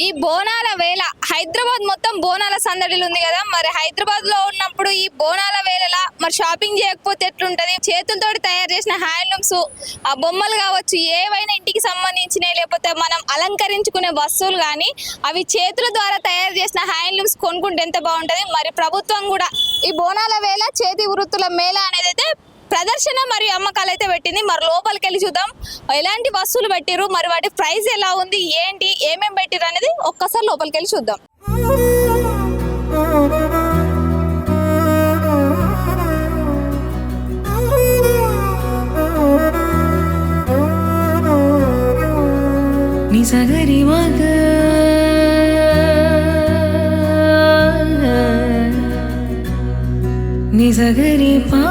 ఈ బోనాల వేళ హైదరాబాద్ మొత్తం బోనాల సందడిలు ఉంది కదా. మరి హైదరాబాద్ లో ఉన్నప్పుడు ఈ బోనాల వేళలా మరి షాపింగ్ చేయకపోతే ఎట్లుంటది? చేతులతో తయారు చేసిన హ్యాండ్లూమ్స్, ఆ బొమ్మలు కావచ్చు, ఏవైనా ఇంటికి సంబంధించినవి, లేకపోతే మనం అలంకరించుకునే వస్తువులు కానీ అవి చేతుల ద్వారా తయారు చేసిన హ్యాండ్లూమ్స్ కొనుక్కుంటే ఎంత బాగుంటది. మరి ప్రభుత్వం కూడా ఈ బోనాల వేళ చేతి వృత్తుల మేళ అనేది అయితే ప్రదర్శన మరియు అమ్మకాలు అయితే పెట్టింది. మరి లోపలికి వెళ్ళి చూద్దాం ఎలాంటి వస్తువులు పెట్టిరు, మరి వాటి ప్రైస్ ఎలా ఉంది, ఏంటి, ఏమేమి పెట్టిరు అనేది ఒక్కసారి లోపలికి వెళ్ళి చూద్దాం. నిసగరి మగ నిసగరి పా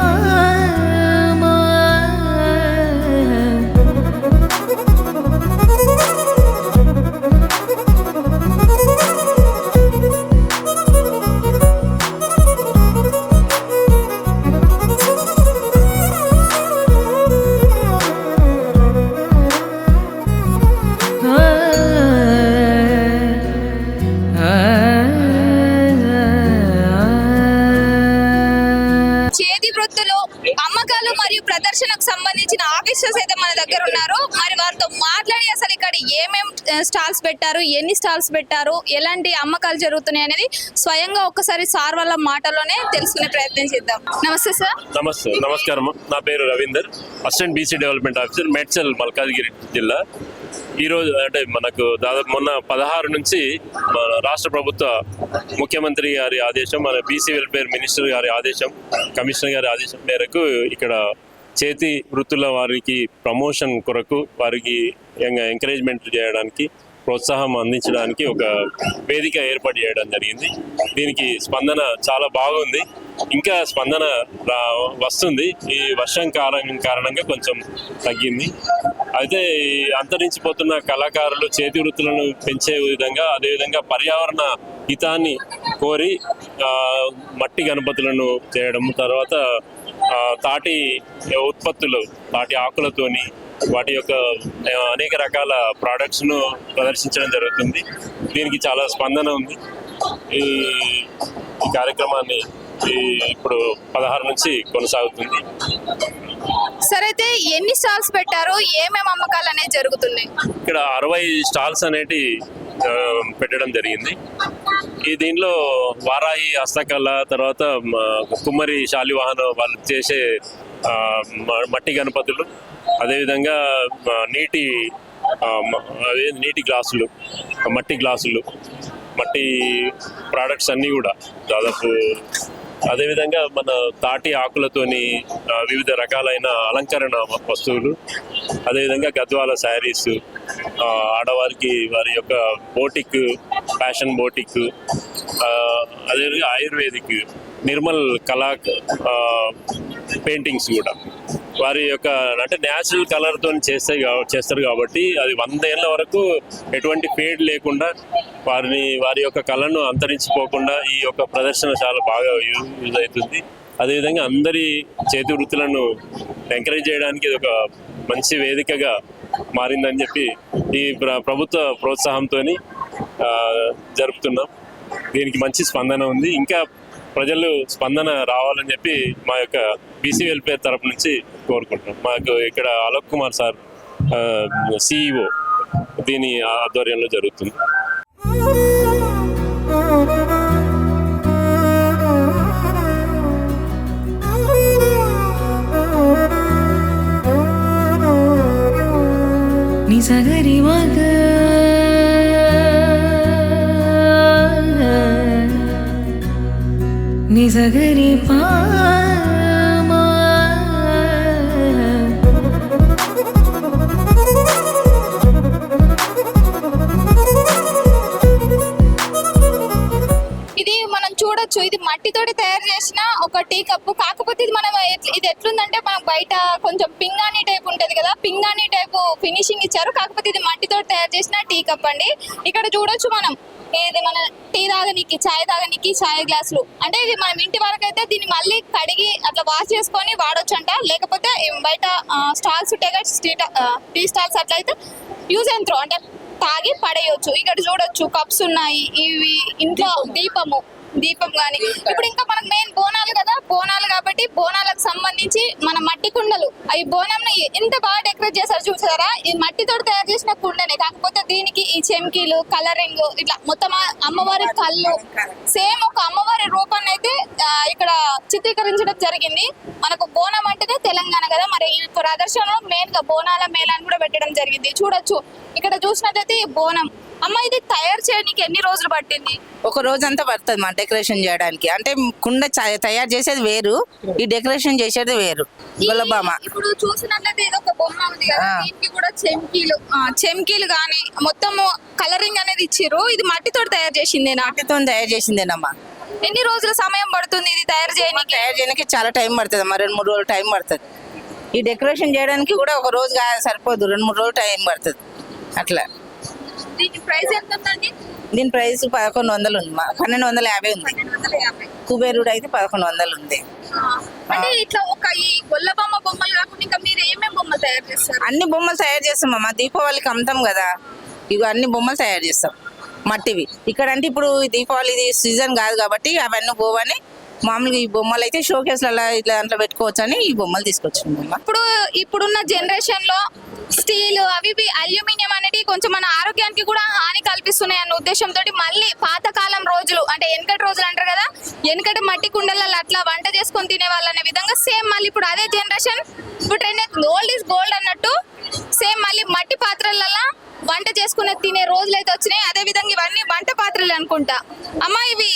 అమ్మకాలు మరియు ప్రదర్శనకు సంబంధించిన ఆఫీసర్స్ అయితే మన దగ్గర ఉన్నారు. మరి వారితో మాట్లాడి అసలు ఇక్కడ ఏమేం స్టాల్స్ పెట్టారు, ఎన్ని స్టాల్స్ పెట్టారు, ఎలాంటి అమ్మకాలు జరుగుతున్నాయి అనేది స్వయంగా ఒక్కసారి సార్ వాళ్ళ మాటలోనే తెలుసుకునే ప్రయత్నం చేద్దాం. నమస్తే సార్. నమస్తే, నమస్కారం. నా పేరు Ravinder, assistant BC development officer, Medchal, Malkajgiri జిల్లా. ఈరోజు అంటే మనకు దాదాపు మొన్న 16 నుంచి మన రాష్ట్ర ప్రభుత్వ ముఖ్యమంత్రి గారి ఆదేశం, మన బీసీ వెల్ఫేర్ మినిస్టర్ గారి ఆదేశం, కమిషనర్ గారి ఆదేశం మేరకు ఇక్కడ చేతి వృత్తుల వారికి ప్రమోషన్ కొరకు, వారికి ఎంకరేజ్మెంట్ చేయడానికి, ప్రోత్సాహం అందించడానికి ఒక వేదిక ఏర్పాటు చేయడం జరిగింది. దీనికి స్పందన చాలా బాగుంది, ఇంకా స్పందన వస్తుంది. ఈ వర్షం కారణంగా కొంచెం తగ్గింది. అయితే అంతరించిపోతున్న కళాకారులు చేతి వృత్తులను పెంచే విధంగా, అదేవిధంగా పర్యావరణ హితాన్ని కోరి మట్టి గణపతులను చేయడం, తర్వాత తాటి ఉత్పత్తులు, తాటి ఆకులతోని వాటి యొక్క అనేక రకాల ప్రోడక్ట్స్ను ప్రదర్శించడం జరుగుతుంది. దీనికి చాలా స్పందన ఉంది. ఈ కార్యక్రమాన్ని ఇప్పుడు 16 నుంచి కొనసాగుతుంది. సరే, అయితే ఎన్ని స్టాల్స్ పెట్టారు, ఏమేమి అమ్మకాలు అనేది జరుగుతున్నాయి? ఇక్కడ 60 స్టాల్స్ అనేటి పెట్టడం జరిగింది. దీనిలో వారాహి హస్తకళ, తర్వాత కుమ్మరి శాలివాహన వాళ్ళు చేసే మట్టి గణపతులు, అదేవిధంగా నీటి గ్లాసులు, మట్టి గ్లాసులు, మట్టి ప్రోడక్ట్స్ అన్నీ కూడా దాదాపు, అదేవిధంగా మన తాటి ఆకులతోని వివిధ రకాలైన అలంకరణ వస్తువులు, అదేవిధంగా గద్వాల శారీస్, ఆడవారికి వారి యొక్క బోటిక్, ఫ్యాషన్ బోటిక్, అదేవిధంగా ఆయుర్వేదిక్, నిర్మల్ కళా పెయింటింగ్స్ కూడా వారి యొక్క అంటే న్యాచురల్ కలర్తో చేస్తారు కాబట్టి అది 100 ఏళ్ళ వరకు ఎటువంటి ఫేడ్ లేకుండా వారి యొక్క కళను అంతరించిపోకుండా ఈ యొక్క ప్రదర్శన చాలా బాగా యూజ్ అవుతుంది. అదేవిధంగా అందరి చేతి వృత్తులను ఎంకరేజ్ చేయడానికి ఇది ఒక మంచి వేదికగా మారిందని చెప్పి ఈ ప్రభుత్వ ప్రోత్సాహంతో జరుపుతున్నాం. దీనికి మంచి స్పందన ఉంది. ఇంకా ప్రజలు స్పందన రావాలని చెప్పి మా యొక్క బీసీ వెల్ఫేర్ తరపు నుంచి కోరుకుంటున్నాం. మాకు ఇక్కడ అలోక్ కుమార్ సార్ సిఇఓ దీని ఆధ్వర్యంలో జరుగుతుంది. నిసగరి మగ నిసగరి పా చూడొచ్చు, ఇది మట్టితోటి తయారు చేసిన ఒక టీ కప్పు. కాకపోతే ఇది మనం ఇది ఎట్లుందంటే, మనం బయట కొంచెం పింగాణి టైప్ ఉంటది కదా, పింగాణి టైప్ ఫినిషింగ్ ఇచ్చారు. కాకపోతే ఇది మట్టితోటి తయారు చేసిన టీ కప్ అండి. ఇక్కడ చూడొచ్చు మనం, ఇది మన టీ తాగనికి, చాయ్ తాగనికి చాయ్ గ్లాసులు. అంటే ఇది మనం ఇంటి వరకు అయితే దీన్ని మళ్ళీ కడిగి అట్లా వాష్ చేసుకొని వాడొచ్చు అంట. లేకపోతే బయట స్టాల్స్ ఉంటాయి కదా, టీ స్టాల్స్, అట్లయితే యూజ్ అండ్ త్రో, అంటే తాగి పడేయొచ్చు. ఇక్కడ చూడొచ్చు కప్స్ ఉన్నాయి. ఇవి ఇంట్లో దీపం కానీ ఇప్పుడు ఇంకా మనకు మెయిన్ బోనాలు కదా, బోనాలు కాబట్టి బోనాలకు సంబంధించి మన మట్టి కుండలు, అవి బోనంని ఎంత బాగా డెకరేట్ చేశారు చూసారా. ఈ మట్టితో తయారు చేసిన కుండనే, కాకపోతే దీనికి ఈ చెంకీలు, కలరింగ్, ఇట్లా మొత్తం అమ్మవారి కళ్ళు సేమ్ ఒక అమ్మవారి రూపాన్ని అయితే ఇక్కడ చిత్రీకరించడం జరిగింది. మనకు బోనం అంటేనే తెలంగాణ కదా, మరి ఈ ప్రదర్శనలో మెయిన్ గా బోనాల మేళాన్ని కూడా పెట్టడం జరిగింది. చూడొచ్చు ఇక్కడ చూసినట్లయితే ఈ బోనం. అమ్మ, ఇది తయారు చేయడానికి ఎన్ని రోజులు పట్టింది? ఒక రోజు అంతా పడుతుంది మా డెకరేషన్ చేయడానికి. అంటే కుండ తయారు చేసేది వేరు, ఈ డెకరేషన్ చేసేది వేరు. గొల్లబామ ఇప్పుడు చూసినట్లయితే ఇది ఒక బొమ్మ ఉంది కదా, దీనికి కూడా చెంకీలు కానీ మొత్తం కలరింగ్ అనేది ఇచ్చిర్రు. ఇది మట్టితో తయారు చేసిందేనా? మట్టితో తయారు చేసిందేనమ్మా. ఎన్ని రోజుల సమయం పడుతుంది ఇది తయారు చేయడానికి? చాలా టైం పడుతుంది అమ్మా, 2-3 రోజులు టైం పడుతుంది. ఈ డెకరేషన్ చేయడానికి కూడా ఒక రోజు సరిపోదు, 2-3 రోజులు టైం పడుతుంది అట్లా. దీని ప్రైస్ ఎంత ఉందండి? దీని ప్రైస్ 1100 ఉంది మా, 1250 ఉంది. కుబేరుడు అయితే 1100 ఉంది. అంటే ఇట్లా ఒక ఈ గొల్లబొమ్మ బొమ్మలు కాకుండా ఇంకా మీరు ఏమేమి బొమ్మలు తయారు చేస్తారు? అన్ని బొమ్మలు తయారు చేస్తామమ్మా, దీపావళికి అమ్ముతాం కదా, ఇవి అన్ని బొమ్మలు తయారు చేస్తాం మట్టివి. ఇక్కడ అంటే ఇప్పుడు దీపావళి సీజన్ కాదు కాబట్టి అవన్నీ పోవని మామూలుగా ఈ బొమ్మలు అయితే షోకేస్లలో ఇట్లా దాంట్లో పెట్టుకోవచ్చు అని ఈ బొమ్మలు తీసుకొచ్చాము. ఇప్పుడున్న జనరేషన్ లో స్టీల్ అవి అల్యూమినియం అనేది కొంచెం మన ఆరోగ్యానికి కూడా హాని కల్పిస్తున్నాయి అన్న ఉద్దేశంతో మళ్ళీ పాతకాలం రోజులు అంటే వెనకటి రోజులు అంటారు కదా, వెనకటి మట్టి కుండలలో అట్లా వంట చేసుకొని తినే వాళ్ళు అనే విధంగా సేమ్ మళ్ళీ ఇప్పుడు అదే జనరేషన్ ఇప్పుడు ట్రెండ్ అవుతుంది. ఓల్డ్ ఈజ్ గోల్డ్ అన్నట్టు సేమ్ మళ్ళీ మట్టి పాత్రలలో వంట చేసుకునే తినే రోజులు అయితే వచ్చినాయి. అదే విధంగా ఇవన్నీ వంట పాత్రలు అనుకుంటా. అమ్మ, ఇవి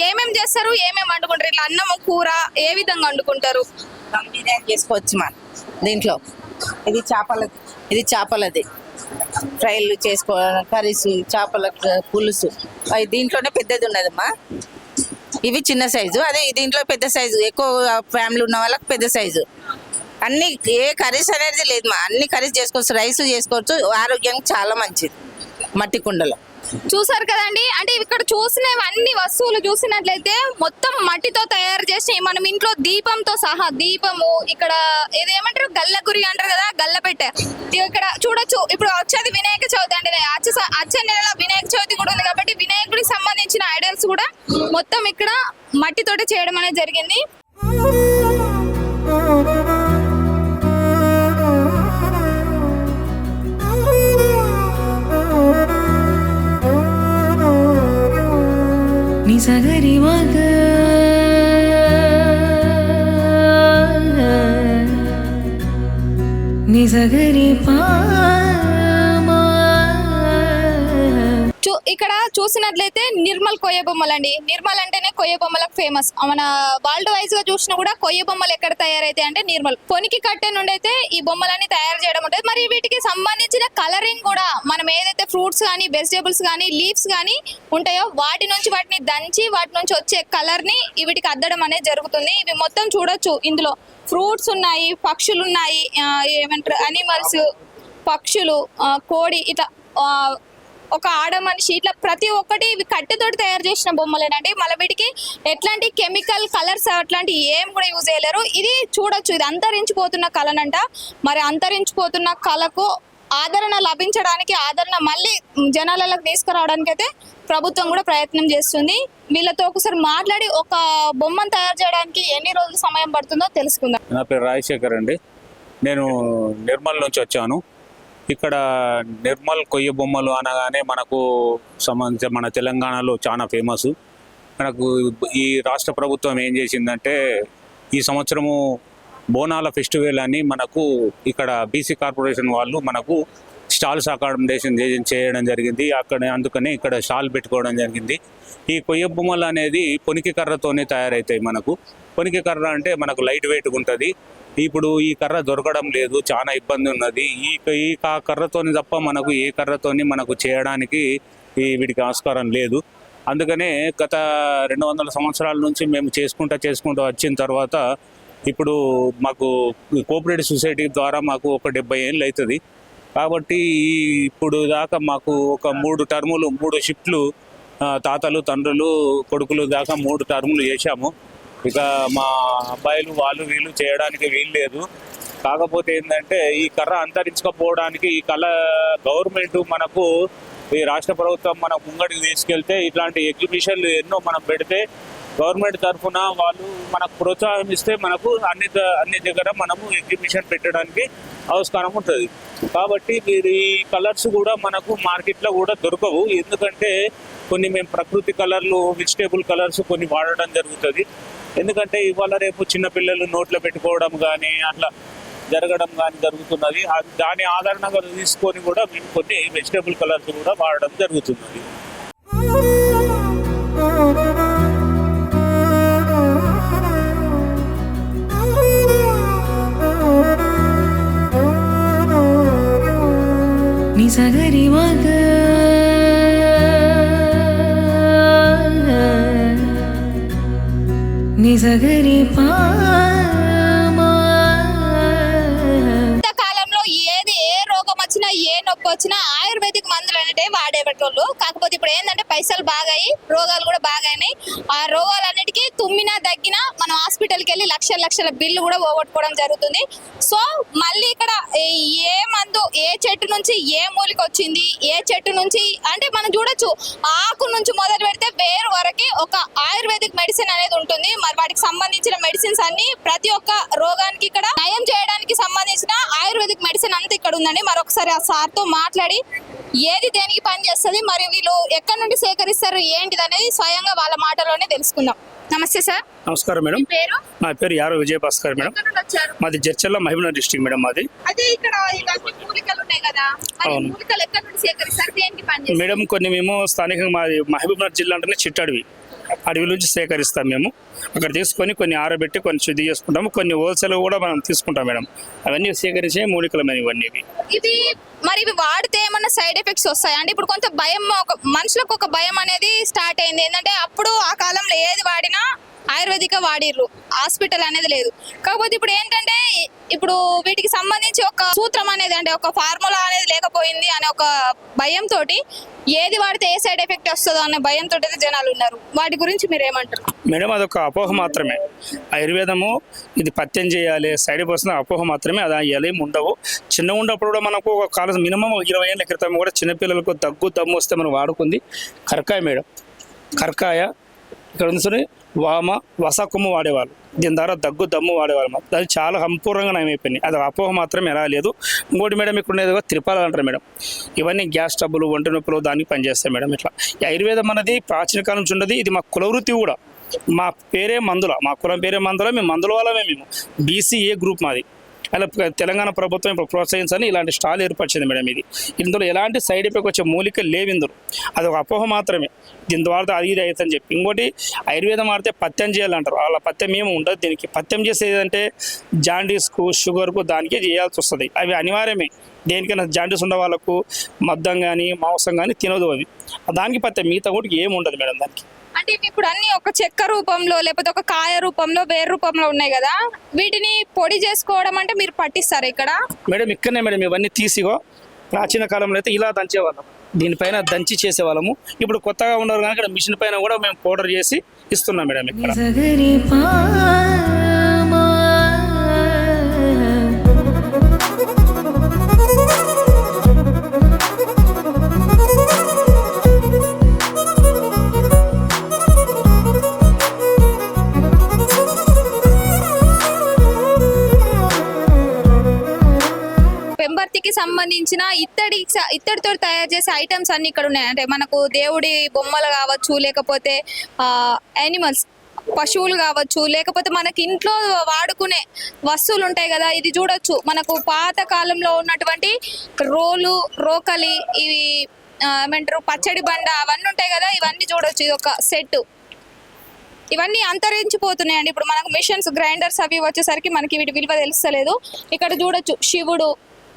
ఏమేమి చేస్తారు, ఏమేమి వండుకుంటారు? ఇట్లా అన్నము కూర ఏ విధంగా వండుకుంటారు? బిర్యానీ చేసుకోవచ్చు మా దీంట్లో. ఇది చేపలది ఫ్రైలు చేసుకో, కర్రీస్, చేపల పులుసు అవి దీంట్లోనే పెద్దది ఉన్నదమ్మా. ఇవి చిన్న సైజు, అదే దీంట్లో పెద్ద సైజు, ఎక్కువ ఫ్యామిలీ ఉన్న వాళ్ళకి పెద్ద సైజు. అన్ని ఏ కర్రీస్ అనేది లేదు మా, అన్ని కర్రీస్ చేసుకోవచ్చు, రైస్ చేసుకోవచ్చు, ఆరోగ్యానికి చాలా మంచిది మట్టి కుండలో. చూసారు కదండి, అంటే ఇక్కడ చూసినవన్నీ వస్తువులు చూసినట్లయితే మొత్తం మట్టితో తయారు చేసి మనం ఇంట్లో దీపంతో సహా, దీపము ఇక్కడ ఏదేమంటారు గల్లగురి అంటారు కదా, గల్లపెట్టె ఇక్కడ చూడొచ్చు. ఇప్పుడు వచ్చేది వినాయక చవితి అంటే వచ్చే నెల వినాయక చవితి కూడా ఉంది కాబట్టి వినాయకుడికి సంబంధించిన ఐడల్స్ కూడా మొత్తం ఇక్కడ మట్టితోటి చేయడం అనేది జరిగింది. నిసగరి మగ నిసగరి ఇక్కడ చూసినట్లయితే నిర్మల్ కొయ్య బొమ్మలు అండి. నిర్మల్ అంటేనే కొయ్య బొమ్మలకు ఫేమస్. మన వరల్డ్ వైజ్ గా చూసినా కూడా కొయ్య బొమ్మలు ఎక్కడ తయారైతాయి అంటే నిర్మల్. పొనికి కట్టె నుండి అయితే ఈ బొమ్మలన్నీ తయారు చేయడం ఉంటుంది. మరి వీటికి సంబంధించిన కలరింగ్ కూడా మనం ఏదైతే ఫ్రూట్స్ కానీ, వెజిటేబుల్స్ కానీ, లీవ్స్ కానీ ఉంటాయో వాటి నుంచి వాటిని దంచి వాటి నుంచి వచ్చే కలర్ ని వీటికి అద్దడం అనేది jరుగుతుంది. ఇవి మొత్తం చూడొచ్చు, ఇందులో ఫ్రూట్స్ ఉన్నాయి, పక్షులు ఉన్నాయి, ఏమంటారు అనిమల్స్, పక్షులు, కోడి, ఇట్లా ఒక ఆడ మనిషి, ఇట్లా ప్రతి ఒక్కటి ఇవి కట్టెతోటి తయారు చేసిన బొమ్మలేనండి. మళ్ళీ వీటికి ఎట్లాంటి కెమికల్ కలర్స్ అట్లాంటి ఏం కూడా యూజ్ చేయలేరు. ఇది చూడొచ్చు, ఇది అంతరించిపోతున్న కళనంట. మరి అంతరించిపోతున్న కళకు ఆదరణ లభించడానికి, ఆదరణ మళ్ళీ జనాలకు తీసుకురావడానికి అయితే ప్రభుత్వం కూడా ప్రయత్నం చేస్తుంది. వీళ్ళతో ఒకసారి మాట్లాడి ఒక బొమ్మను తయారు చేయడానికి ఎన్ని రోజులు సమయం పడుతుందో తెలుసుకుందాం. నా పేరు రాజశేఖర్ అండి. నేను నిర్మల్ నుంచి వచ్చాను. ఇక్కడ నిర్మల్ కొయ్య బొమ్మలు అనగానే మనకు సంబంధించి మన తెలంగాణలో చాలా ఫేమస్. మనకు ఈ రాష్ట్ర ప్రభుత్వం ఏం చేసిందంటే ఈ సంవత్సరము బోనాల ఫెస్టివల్ అని మనకు ఇక్కడ బీసీ కార్పొరేషన్ వాళ్ళు మనకు స్టాల్స్ అకామిడేషన్ చేయడం జరిగింది. అందుకనే ఇక్కడ స్టాల్ పెట్టుకోవడం జరిగింది. ఈ కొయ్య బొమ్మలు అనేది పొనికి కర్రతోనే తయారవుతాయి. మనకు పొనికి కర్ర అంటే మనకు లైట్ వెయిట్గా ఉంటుంది. ఇప్పుడు ఈ కర్ర దొరకడం లేదు, చాలా ఇబ్బంది ఉన్నది. ఈ కర్రతోని తప్ప మనకు ఏ కర్రతోని మనకు చేయడానికి వీటికి ఆస్కారం లేదు. అందుకనే గత 200 సంవత్సరాల నుంచి మేము చేసుకుంటూ వచ్చిన తర్వాత ఇప్పుడు మాకు కోఆపరేటివ్ సొసైటీ ద్వారా మాకు ఒక 70 ఏళ్ళు అవుతుంది. కాబట్టి ఇప్పుడు దాకా మాకు ఒక 3 టర్ములు 3 షిఫ్ట్లు తాతలు, తండ్రులు, కొడుకులు దాకా 3 టర్ములు చేశాము. ఇక మా అబ్బాయిలు వీళ్ళు చేయడానికి వీలు లేదు. కాకపోతే ఏంటంటే ఈ కర్ర అంతరించకపోవడానికి ఈ కళ గవర్నమెంట్ మనకు ఈ రాష్ట్ర ప్రభుత్వం మన ముంగడికి తీసుకెళ్తే ఇట్లాంటి ఎగ్జిబిషన్లు ఎన్నో మనం పెడితే గవర్నమెంట్ తరఫున వాళ్ళు మనకు ప్రోత్సాహం ఇస్తే మనకు అన్ని దగ్గర మనము ఎగ్జిబిషన్ పెట్టడానికి ఆస్కారం ఉంటుంది. కాబట్టి మీరు ఈ కలర్స్ కూడా మనకు మార్కెట్లో కూడా దొరకవు. ఎందుకంటే కొన్ని మేము ప్రకృతి కలర్లు, వెజిటేబుల్ కలర్స్ కొన్ని వాడడం జరుగుతుంది. ఎందుకంటే ఇవాళ రేపు చిన్నపిల్లలు నోట్లో పెట్టుకోవడం కానీ అట్లా జరగడం కానీ జరుగుతున్నది. దాని ఆధారంగా తీసుకొని కూడా మేము కొన్ని వెజిటేబుల్ కలర్స్ కూడా వాడడం జరుగుతున్నది. నిజగరి మగ నిజగరి కాలంలో ఏది ఏ రోగం వచ్చినా ఏ నొప్పి వచ్చినా ఆయుర్వేదిక్ మందులు అనేవి వాడేటోళ్ళు. కాకపోతే ఇప్పుడు ఏంటంటే పైసలు బాగాయి, రోగాలు కూడా బాగాయినాయి. ఆ రోగాలన్నిటికీ తుమ్మినా దగ్గినా మనం హాస్పిటల్కి వెళ్ళి లక్షల బిల్లు కూడా పోగొట్టుకోవడం జరుగుతుంది. సో మళ్ళీ ఇక్కడ ఏ మందు ఏ చెట్టు నుంచి ఏ మూలిక వచ్చింది, ఏ చెట్టు నుంచి అంటే మనం చూడొచ్చు, ఆకు నుంచి మొదలు పెడితే వేరు వరకు ఒక ఆయుర్వేదిక్ మెడిసిన్ అనేది ఉంటుంది. మరి వాటికి సంబంధించిన మెడిసిన్స్ అన్ని ప్రతి ఒక్క రోగానికి ఇక్కడ నయం చేయడానికి సంబంధించిన ఆయుర్వేదిక్ మెడిసిన్ అంతా ఇక్కడ ఉందండి. మరొకసారి ఆ సార్తో మాట్లాడి ఏది దేనికి పని చేస్తుంది, మరి వీళ్ళు ఎక్కడి నుండి సేకరిస్తారు ఏంటిది అనేది స్వయంగా వాళ్ళ మాటలోనే తెలుసుకుందాం. నమస్తే సార్. నమస్కారం మేడం. మీ పేరు? నా పేరు యారో విజయ భాస్కర్ మేడం. ఎక్కడి నుండి వచ్చారు? మాది జడ్చర్ల మహబూబ్నగర్ డిస్ట్రిక్ట్ మేడం. మాది అదే ఇక్కడ ఇవన్నీ మూలికలు ఉన్నాయి కదా, మరి అవును. మూలికలు ఎక్కడి నుండి సేకరిస్తారు, దేనికి పని చేస్తారు? మేడం కొన్ని మేము స్థానికంగా మాది మహబూబ్నగర్ జిల్లా అంటేనే చిట్టడవి, అడవి నుంచి సేకరిస్తాం మేము. అక్కడ తీసుకొని కొన్ని ఆరబెట్టి కొన్ని శుద్ధి చేసుకుంటాము, కొన్ని హోల్సేల్ కూడా మనం తీసుకుంటాం మేడం. అవన్నీ సేకరించే మూలికలు మేము ఇవన్నీ. ఇది మరి ఇవి వాడితే ఏమన్నా సైడ్ ఎఫెక్ట్స్ వస్తాయి అంటే ఇప్పుడు కొంత భయం, ఒక మనుషులకు ఒక భయం అనేది స్టార్ట్ అయింది. ఏంటంటే అప్పుడు ఆ కాలంలో ఏది వాడినా ఆయుర్వేదిక వాడిర్రు, హాస్పిటల్ అనేది లేదు. కాకపోతే ఇప్పుడు ఏంటంటే ఇప్పుడు వీటికి సంబంధించి ఒక సూత్రం అనేది అంటే ఒక ఫార్ములా అనేది లేకపోయింది అనే ఒక భయంతో ఏది వాడితే ఏ సైడ్ ఎఫెక్ట్ వస్తుందో అనే భయంతో అయితే జనాలు ఉన్నారు. వాటి గురించి మీరు ఏమంటారు? మేడం అదొక అపోహ మాత్రమే. ఆయుర్వేదము ఇది పత్యం చేయాలి, సైడ్ వస్తుంది అపోహ మాత్రమే. అది ఏం ఉండవు. చిన్న ఉన్నప్పుడు కూడా మనకు ఒక కాలం మినిమం 20 ఏళ్ళ క్రితం కూడా చిన్నపిల్లలకు దగ్గు దమ్ము వస్తే మనం వాడుకుంది కరకాయ మేడం. కరకాయ ఇక్కడ ఉంది వామ వసకొమ్ము వాడేవాళ్ళు, దీని ద్వారా దగ్గు దమ్ము వాడేవాళ్ళు. అది చాలా సంపూర్ణంగా నయమైపోయినాయి. అది అపోహ మాత్రం ఎలా లేదు. ఇంకోటి మేడం ఇక్కడ ఉండేది త్రిపాలు అంటారు మేడం. ఇవన్నీ గ్యాస్ ట్రబుల్, ఒంటి నొప్పులు దానికి పనిచేస్తాయి మేడం. ఇట్లా ఈ ఆయుర్వేదం అనేది ప్రాచీన కాలం నుంచి ఉండదు. ఇది మా కులవృత్తి కూడా. మా పేరే మందుల, మా కులం పేరే మందుల. మేము మందుల వాళ్ళమే. మేము BCA గ్రూప్ మాది. అలా తెలంగాణ ప్రభుత్వం ఇప్పుడు ప్రోత్సహించాలని ఇలాంటి స్టాల్ ఏర్పరిచింది మేడం. ఇది ఇందులో ఎలాంటి సైడ్ ఎఫెక్ట్ వచ్చే మూలిక లేవు ఇందులో. అది ఒక అపోహ మాత్రమే. దీని ద్వారా అది ఇది అవుతుందని చెప్పి. ఇంకోటి ఆయుర్వేదం ఆడితే పత్యం చేయాలంటారు. అలా పత్యం ఏమి ఉండదు. దీనికి పత్యం చేసేదంటే జాండీస్కు, షుగర్కు దానికే చేయాల్సి వస్తుంది. అవి అనివార్యమే. దేనికైనా జాండీస్ ఉన్న వాళ్ళకు మద్దం కానీ మాంసం కానీ తినదు. అవి దానికి పత్యం, మిగతా కూడా ఏమి ఉండదు మేడం దానికి. అంటే ఇప్పుడు అన్ని ఒక చెక్క రూపంలో లేకపోతే ఒక కాయ రూపంలో వేరు రూపంలో ఉన్నాయి కదా, వీటిని పొడి చేసుకోవడం అంటే మీరు పట్టిస్తారు ఇక్కడ? మేడం ఇక్కడనే మేడం ఇవన్నీ తీసిగో. ప్రాచీన కాలంలో అయితే ఇలా దంచేవాళ్ళం, దీనిపైన దంచి చేసేవాళ్ళము. ఇప్పుడు కొత్తగా ఉన్నారు కానీ ఇక్కడ మిషన్ పైన కూడా మేము పౌడర్ చేసి ఇస్తున్నాం మేడం ఇక్కడ. నిజగరి పెంబర్తికి సంబంధించిన ఇత్తడితో తయారు చేసే ఐటమ్స్ అన్ని ఇక్కడ ఉన్నాయి. అంటే మనకు దేవుడి బొమ్మలు కావచ్చు, లేకపోతే యానిమల్స్ పశువులు కావచ్చు, లేకపోతే మనకి ఇంట్లో వాడుకునే వస్తువులు ఉంటాయి కదా. ఇది చూడొచ్చు, మనకు పాత కాలంలో ఉన్నటువంటి రోకలి, ఇవి ఏమంటారు పచ్చడి బండ, అవన్నీ ఉంటాయి కదా. ఇవన్నీ చూడొచ్చు. ఇది ఒక సెట్. ఇవన్నీ అంతరించిపోతున్నాయండి. ఇప్పుడు మనకు మిషన్స్, గ్రైండర్స్ అవి వచ్చేసరికి మనకి వీటి విలువ తెలుస్తలేదు. ఇక్కడ చూడొచ్చు శివుడు,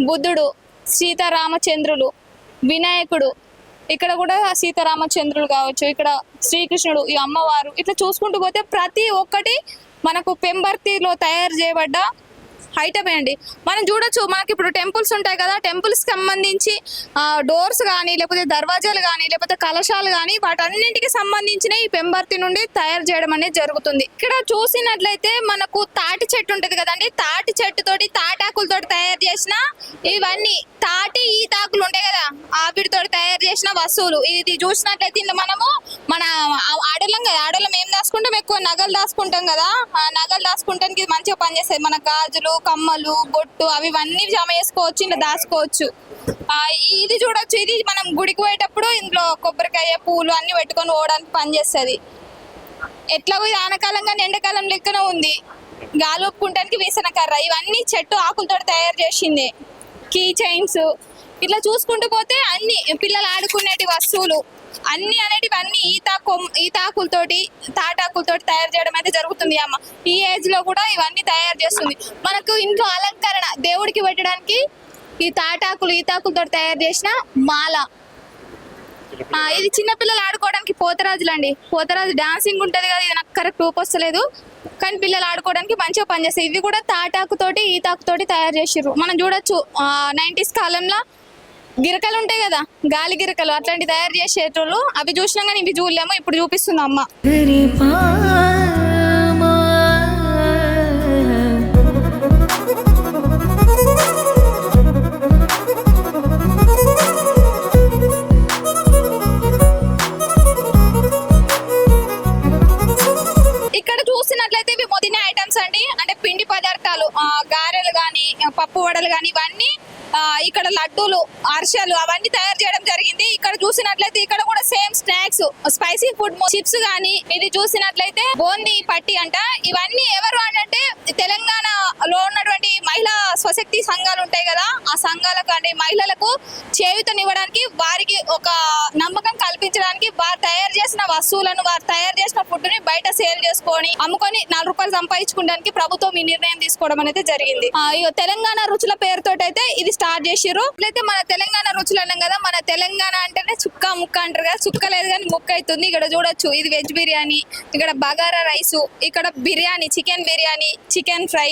బుద్ధుడు, సీతారామచంద్రులు, వినాయకుడు, ఇక్కడ కూడా సీతారామచంద్రులు కావచ్చు, ఇక్కడ శ్రీకృష్ణుడు, ఈ అమ్మవారు, ఇట్లా చూసుకుంటూ పోతే ప్రతి ఒక్కటి మనకు పెంబర్తిలో తయారు చేయబడ్డ ఐటమే అండి. మనం చూడొచ్చు, మనకి ఇప్పుడు టెంపుల్స్ ఉంటాయి కదా, టెంపుల్స్ కి సంబంధించి డోర్స్ కానీ, లేకపోతే దర్వాజాలు కానీ, లేకపోతే కలశాలు కానీ, వాటన్నింటికి సంబంధించిన ఈ పెంబర్తి నుండి తయారు చేయడం అనేది జరుగుతుంది. ఇక్కడ చూసినట్లయితే మనకు తాటి చెట్టు ఉంటది కదండి, తాటి చెట్టు తోటి తాటాకులతోటి తయారు చేసిన ఇవన్నీ తాటి ఈతాకులు ఉంటాయి కదా, వీటితోటి తయారు చేసిన వస్తువులు. ఇది చూసినట్లయితే ఇందులో మనము మన ఆడోళ్ళం కదా, ఆడోళ్ళం ఏం దాచుకుంటాం, ఎక్కువ నగలు దాచుకుంటాం కదా, ఆ నగలు దాచుకుంటానికి ఇది మంచిగా పనిచేస్తాయి. మన గాజులు, కమ్మలు, బొట్టు అవి ఇవన్నీ జమ చేసుకోవచ్చు, ఇలా దాచుకోవచ్చు. ఇది చూడొచ్చు, ఇది మనం గుడికి పోయేటప్పుడు ఇందులో కొబ్బరికాయ, పూలు అన్ని పెట్టుకొని పోవడానికి పనిచేస్తుంది. ఎట్లా ఇది ఆనకాలంగా ఎండాకాలం లెక్కన ఉంది. గాలి ఒప్పుకుంటానికి వీసన కర్ర, ఇవన్నీ చెట్టు ఆకులతో తయారు చేసింది. కీ చైన్స్, ఇట్లా చూసుకుంటూ పోతే అన్ని పిల్లలు ఆడుకునేటి వస్తువులు అన్ని అనేటివి అన్ని ఈతాకులతోటి తాటాకులతోటి తయారు చేయడం అయితే జరుగుతుంది. అమ్మ ఈ ఏజ్ లో కూడా ఇవన్నీ తయారు చేస్తుంది. మనకు ఇంట్లో అలంకరణ దేవుడికి పెట్టడానికి ఈ ఈతాకులతో తయారు చేసిన మాల. ఇది చిన్నపిల్లలు ఆడుకోవడానికి పోతరాజులు అండి. పోతరాజు డాన్సింగ్ ఉంటది కదా, ఇది నాకు కరెక్ట్ రూప్ వస్తలేదు, కానీ పిల్లలు ఆడుకోవడానికి మంచిగా పనిచేస్తాయి. ఇవి కూడా తాటాకుతోటి ఈతాకుతోటి తయారు చేసిర్రు. మనం చూడొచ్చు 90s కాలంలో గిరకలు ఉంటాయి కదా, గాలి గిరకలు, అట్లాంటి తయారు చేసేటోళ్ళు. అవి చూసినా కానీ ఇవి చూడలేము, ఇప్పుడు చూపిస్తుంది అమ్మ. గరి పామా ఇక్కడ చూసినట్లయితే ఇవి మొదటి ఐటమ్స్ అండి, అంటే పిండి పదార్థాలు, గారెలు కానీ, పప్పు వడలు కానీ, ఇవన్నీ ఇక్కడ లడ్డూలు, అరిసెలు అవన్నీ తయారు చేయడం జరిగింది. ఇక్కడ చూసినట్లయితే ఇక్కడ కూడా same snacks, spicy food, chips కానీ, ఇది చూసినట్లయితే బోంది పట్టి అంట. ఇవన్నీ ఎవరు అంటే తెలంగాణలో ఉన్నటువంటి మహిళా స్వశక్తి సంఘాలు ఉంటాయి కదా, ఆ సంఘాలకు అంటే మహిళలకు చేయూతనివ్వడానికి, వారికి ఒక నమ్మకం కల్పించడానికి వారు తయారు చేసిన వస్తువులను, వారు తయారు చేసిన ఫుడ్ ని బయట సేల్ చేసుకొని అమ్ముకొని 4 రూపాయలు సంపాదించుకోవడానికి ప్రభుత్వం ఈ నిర్ణయం తీసుకోవడం అనేది జరిగింది. తెలంగాణ రుచుల పేరుతోటి అయితే ఇది స్టార్ట్ చేసిర్రు. ఇట్లయితే మన తెలంగాణ రుచులు అన్నాం కదా, మన తెలంగాణ అంటేనే చుక్క ముక్క అంటారు కదా, చుక్క లేదు కానీ ముక్క అవుతుంది. ఇక్కడ చూడొచ్చు, ఇది వెజ్ బిర్యానీ, ఇక్కడ బగారా రైసు, ఇక్కడ biryani, chicken biryani, chicken fry,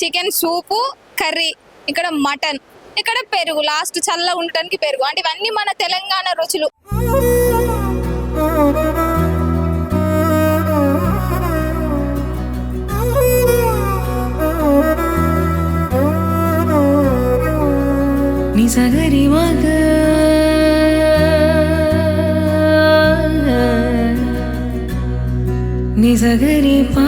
chicken soup, curry, ఇక్కడ మటన్, ఇక్కడ పెరుగు, లాస్ట్ చల్లగా ఉండటానికి పెరుగు. అంటే ఇవన్నీ మన తెలంగాణ రుచులు. నిజగరి మగ నిజగరి పా